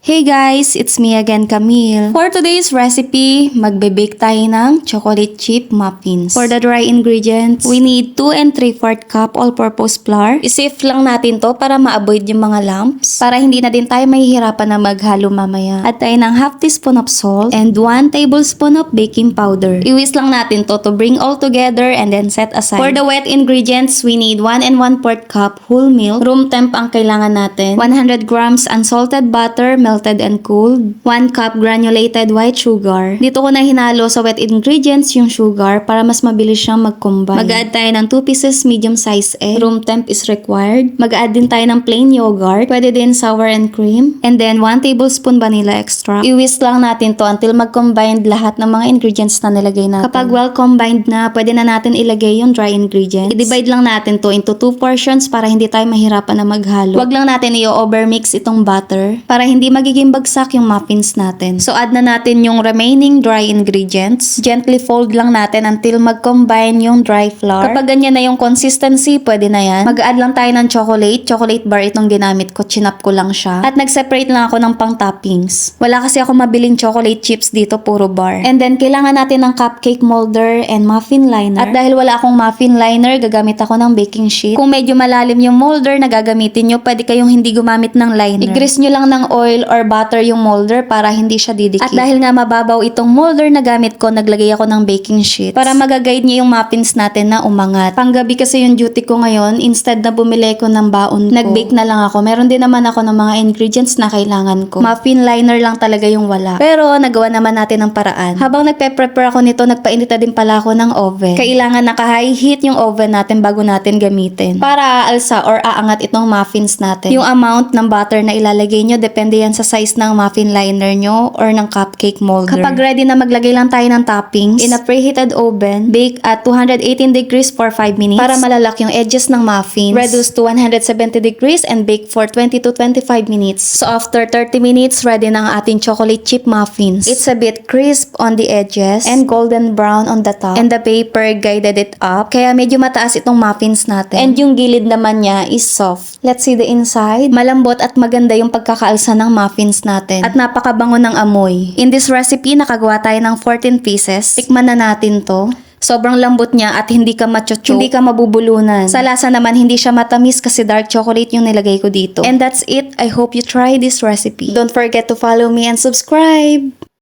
Hey guys, it's me again, Camille. For today's recipe, magbe-bake tayo ng chocolate chip muffins. For the dry ingredients, we need 2 and 3/4 cup all-purpose flour. I-sift lang natin to para ma-avoid yung mga lumps. Para hindi na din tayo mahihirapan na maghalo mamaya. Add tayo ng half teaspoon of salt and 1 tablespoon of baking powder. I-whisk lang natin to bring all together and then set aside. For the wet ingredients, we need 1 and 1/4 cup whole milk. Room temp ang kailangan natin. 100 grams unsalted butter, melted and cooled. 1 cup granulated white sugar. Dito ko na hinalo sa wet ingredients yung sugar para mas mabilis siyang mag-combine. Mag-add tayo ng 2 pieces medium size egg. Room temp is required. Mag-add din tayo ng plain yogurt. Pwede din sour and cream. And then 1 tablespoon vanilla extract. I-whisk lang natin to until mag-combine lahat ng mga ingredients na nilagay natin. Kapag well combined na, pwede na natin ilagay yung dry ingredients. I-divide lang natin to into 2 portions para hindi tayo mahirapan na maghalo. Wag lang natin i-overmix itong butter para hindi magiging bagsak yung muffins natin. So add na natin yung remaining dry ingredients. Gently fold lang natin until mag-combine yung dry flour. Kapag ganyan na yung consistency, pwede na yan. Mag-add lang tayo ng chocolate. Chocolate bar itong ginamit ko. Chinap ko lang siya. At nag-separate lang ako ng pang-toppings. Wala kasi ako mabiling chocolate chips dito, puro bar. And then kailangan natin ng cupcake molder and muffin liner. At dahil wala akong muffin liner, gagamit ako ng baking sheet. Kung medyo malalim yung molder na gagamitin nyo, pwede kayong hindi gumamit ng liner. I-grease nyo lang ng oil or butter yung molder para hindi siya didikit. At dahil nga mababaw itong molder na gamit ko, naglagay ako ng baking sheet para magaguide niya yung muffins natin na umangat. Panggabi kasi yung duty ko ngayon, instead na bumili ko ng baon ko, nag-bake na lang ako. Meron din naman ako ng mga ingredients na kailangan ko. Muffin liner lang talaga yung wala. Pero nagawa naman natin ng paraan. Habang nagpe-prepare ako nito, nagpainit na din pala ako ng oven. Kailangan naka-high heat yung oven natin bago natin gamitin. Para aalsa or aangat itong muffins natin. Yung amount ng butter na ilalagay nyo, depende yan sa size ng muffin liner nyo or ng cupcake molder. Kapag ready na, maglagay lang tayo ng toppings. In a preheated oven, bake at 218 degrees for 5 minutes para malalak yung edges ng muffins. Reduce to 170 degrees and bake for 20 to 25 minutes. So after 30 minutes, ready na ang ating chocolate chip muffins. It's a bit crisp on the edges and golden brown on the top. And the paper guided it up. Kaya medyo mataas itong muffins natin. And yung gilid naman niya is soft. Let's see the inside. Malambot at maganda yung pagkakaalsa ng muffins natin. At napakabango ng amoy. In this recipe, nakagawa tayo ng 14 pieces. Tikman na natin to. Sobrang lambot niya at hindi ka machochoke, hindi ka mabubulunan. Sa lasa naman, hindi siya matamis kasi dark chocolate yung nilagay ko dito. And that's it. I hope you try this recipe. Don't forget to follow me and subscribe!